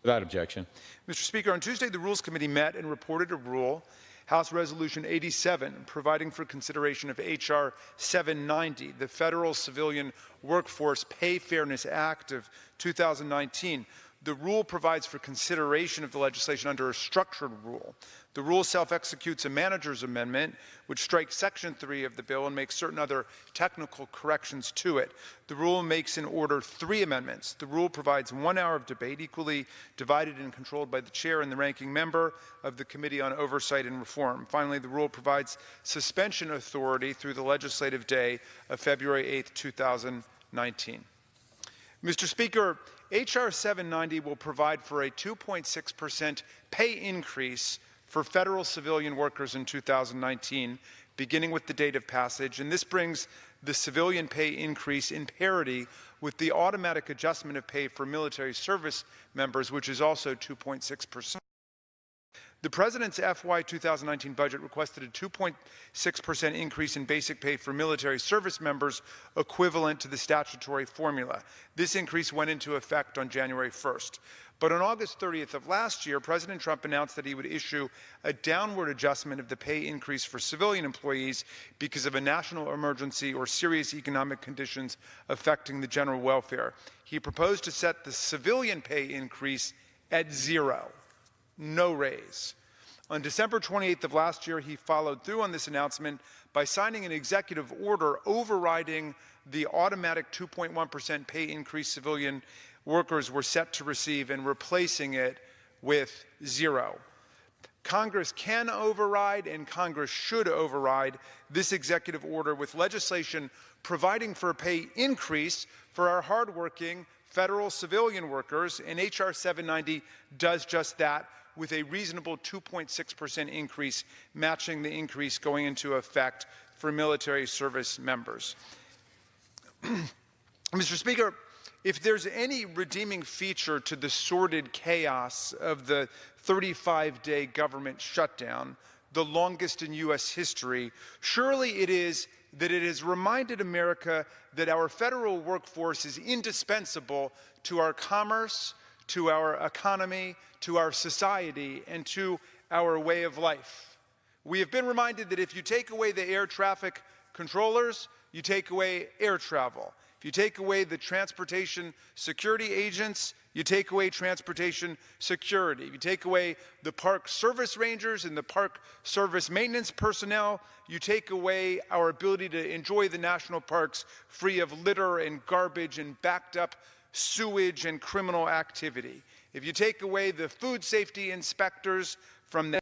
Without objection. Mr. Speaker, on Tuesday, the Rules Committee met and reported a rule, House Resolution 87, providing for consideration of H.R. 790, the Federal Civilian Workforce Pay Fairness Act of 2019. The rule provides for consideration of the legislation under a structured rule. The rule self-executes a manager's amendment, which strikes Section 3 of the bill and makes certain other technical corrections to it. The rule makes in order 3 amendments. The rule provides 1 hour of debate, equally divided and controlled by the chair and the ranking member of the Committee on Oversight and Reform. Finally, the rule provides suspension authority through the legislative day of February 8, 2019. Mr. Speaker, H.R. 790 will provide for a 2.6% pay increase for federal civilian workers in 2019, beginning with the date of passage, and this brings the civilian pay increase in parity with the automatic adjustment of pay for military service members, which is also 2.6%. The President's FY 2019 budget requested a 2.6% increase in basic pay for military service members, equivalent to the statutory formula. This increase went into effect on January 1st. But on August 30th of last year, President Trump announced that he would issue a downward adjustment of the pay increase for civilian employees because of a national emergency or serious economic conditions affecting the general welfare. He proposed to set the civilian pay increase at 0. No raise. On December 28th of last year, he followed through on this announcement by signing an executive order overriding the automatic 2.1% pay increase civilian workers were set to receive and replacing it with 0. Congress can override and Congress should override this executive order with legislation providing for a pay increase for our hardworking federal civilian workers, and H.R. 790 does just that, with a reasonable 2.6% increase, matching the increase going into effect for military service members. Mr. Speaker, if there's any redeeming feature to the sordid chaos of the 35-day government shutdown, the longest in U.S. history, surely it is that it has reminded America that our federal workforce is indispensable to our commerce, to our economy, to our society, and to our way of life. We have been reminded that if you take away the air traffic controllers, you take away air travel. If you take away the transportation security agents, you take away transportation security. If you take away the park service rangers and the park service maintenance personnel, you take away our ability to enjoy the national parks free of litter and garbage and backed up sewage and criminal activity. If you take away the food safety inspectors from the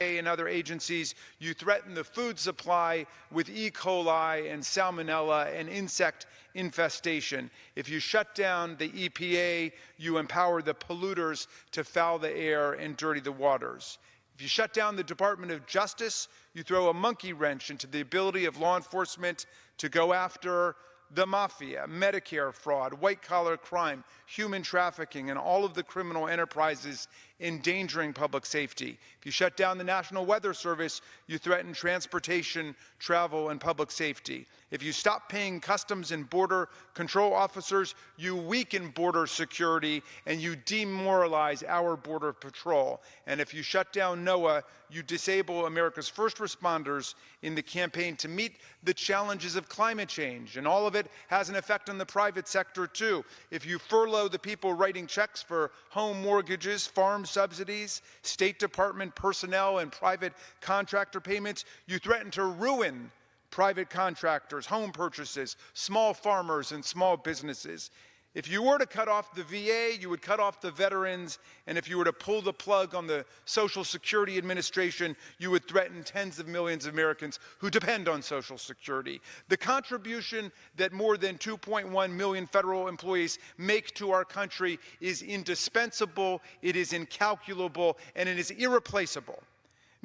and other agencies, you threaten the food supply with E. coli and salmonella and insect infestation. If you shut down the EPA, you empower the polluters to foul the air and dirty the waters. If you shut down the Department of Justice, you throw a monkey wrench into the ability of law enforcement to go after the mafia, Medicare fraud, white-collar crime, human trafficking, and all of the criminal enterprises endangering public safety. If you shut down the National Weather Service, you threaten transportation, travel, and public safety. If you stop paying Customs and Border Control officers, you weaken border security and you demoralize our Border Patrol. And if you shut down NOAA, you disable America's first responders in the campaign to meet the challenges of climate change. And all of it has an effect on the private sector, too. If you furlough the people writing checks for home mortgages, farm subsidies, State Department personnel, and private contractor payments, you threaten to ruin private contractors, home purchases, small farmers, and small businesses. If you were to cut off the VA, you would cut off the veterans, and if you were to pull the plug on the Social Security Administration, you would threaten tens of millions of Americans who depend on Social Security. The contribution that more than 2.1 million federal employees make to our country is indispensable, it is incalculable, and it is irreplaceable.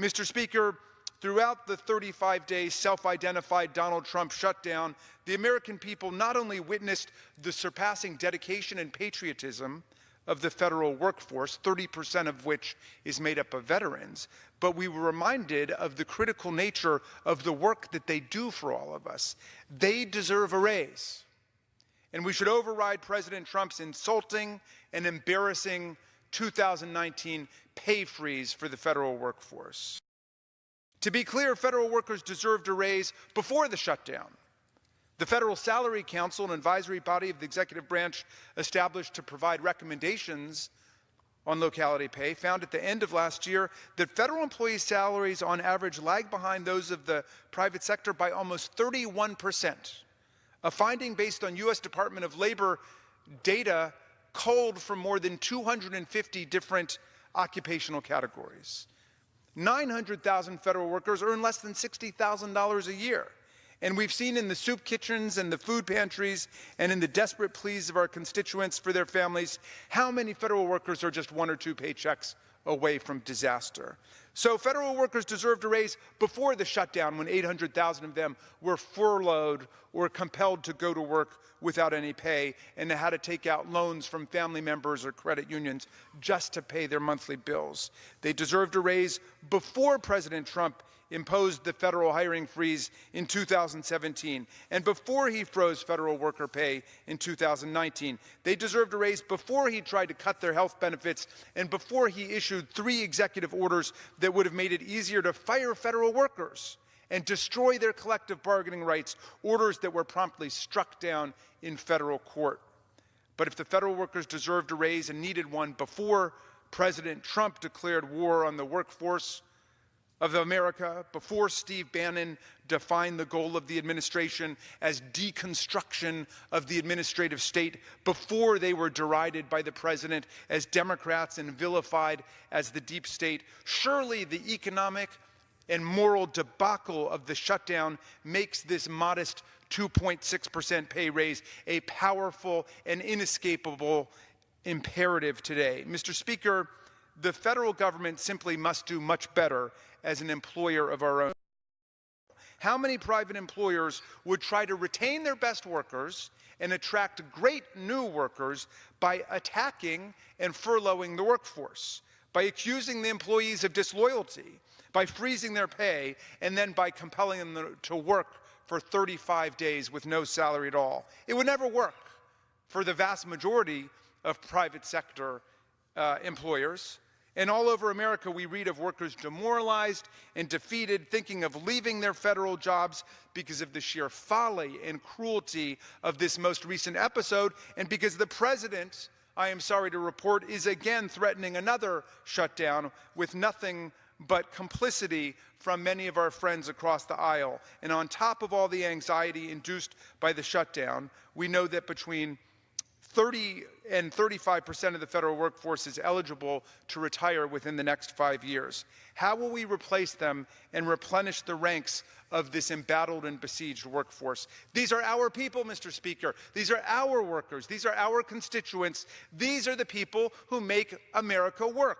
Mr. Speaker, throughout the 35-day self-identified Donald Trump shutdown, the American people not only witnessed the surpassing dedication and patriotism of the federal workforce, 30% of which is made up of veterans, but we were reminded of the critical nature of the work that they do for all of us. They deserve a raise. And we should override President Trump's insulting and embarrassing 2019 pay freeze for the federal workforce. To be clear, federal workers deserved a raise before the shutdown. The Federal Salary Council, an advisory body of the executive branch established to provide recommendations on locality pay, found at the end of last year that federal employees' salaries on average lag behind those of the private sector by almost 31%, a finding based on U.S. Department of Labor data culled from more than 250 different occupational categories. 900,000 federal workers earn less than $60,000 a year. And we've seen in the soup kitchens and the food pantries and in the desperate pleas of our constituents for their families how many federal workers are just 1 or 2 paychecks away from disaster. So federal workers deserved a raise before the shutdown, when 800,000 of them were furloughed or compelled to go to work without any pay and had to take out loans from family members or credit unions just to pay their monthly bills. They deserved a raise before President Trump imposed the federal hiring freeze in 2017 and before he froze federal worker pay in 2019. They deserved a raise before he tried to cut their health benefits and before he issued 3 executive orders that would have made it easier to fire federal workers and destroy their collective bargaining rights, orders that were promptly struck down in federal court. But if the federal workers deserved a raise and needed one before President Trump declared war on the workforce of America, before Steve Bannon defined the goal of the administration as deconstruction of the administrative state, before they were derided by the president as Democrats and vilified as the deep state, surely the economic and moral debacle of the shutdown makes this modest 2.6% pay raise a powerful and inescapable imperative today. Mr. Speaker, the federal government simply must do much better as an employer of our own. How many private employers would try to retain their best workers and attract great new workers by attacking and furloughing the workforce, by accusing the employees of disloyalty, by freezing their pay, and then by compelling them to work for 35 days with no salary at all? It would never work for the vast majority of private sector employers. And all over America, we read of workers demoralized and defeated, thinking of leaving their federal jobs because of the sheer folly and cruelty of this most recent episode, and because the president, I am sorry to report, is again threatening another shutdown with nothing but complicity from many of our friends across the aisle. And on top of all the anxiety induced by the shutdown, we know that between 30 and 35% of the federal workforce is eligible to retire within the next 5 years. How will we replace them and replenish the ranks of this embattled and besieged workforce? These are our people, Mr. Speaker. These are our workers. These are our constituents. These are the people who make America work.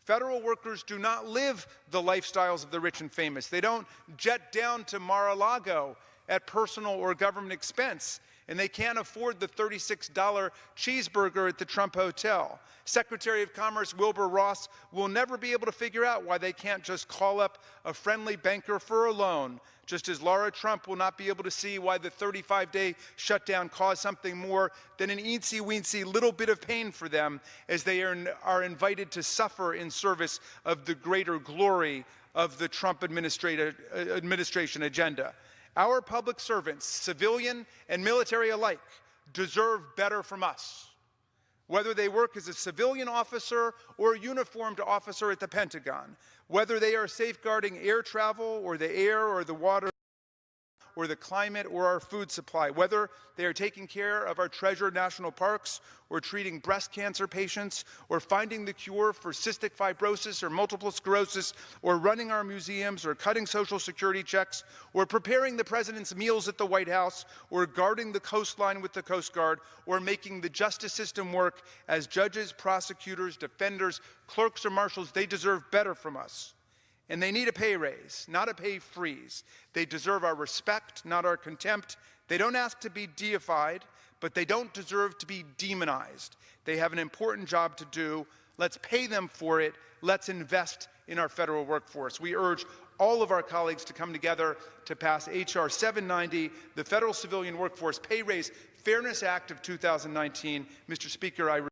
Federal workers do not live the lifestyles of the rich and famous. They don't jet down to Mar-a-Lago at personal or government expense, and they can't afford the $36 cheeseburger at the Trump Hotel. Secretary of Commerce Wilbur Ross will never be able to figure out why they can't just call up a friendly banker for a loan, just as Laura Trump will not be able to see why the 35-day shutdown caused something more than an eensy-weensy little bit of pain for them, as they are invited to suffer in service of the greater glory of the Trump administration agenda. Our public servants, civilian and military alike, deserve better from us, whether they work as a civilian officer or a uniformed officer at the Pentagon, whether they are safeguarding air travel or the air or the water or the climate or our food supply, whether they are taking care of our treasured national parks or treating breast cancer patients or finding the cure for cystic fibrosis or multiple sclerosis or running our museums or cutting Social Security checks or preparing the president's meals at the White House or guarding the coastline with the Coast Guard or making the justice system work as judges, prosecutors, defenders, clerks, or marshals. They deserve better from us. And they need a pay raise, not a pay freeze. They deserve our respect, not our contempt. They don't ask to be deified, but they don't deserve to be demonized. They have an important job to do. Let's pay them for it. Let's invest in our federal workforce. We urge all of our colleagues to come together to pass H.R. 790, the Federal Civilian Workforce Pay Raise Fairness Act of 2019. Mr. Speaker, I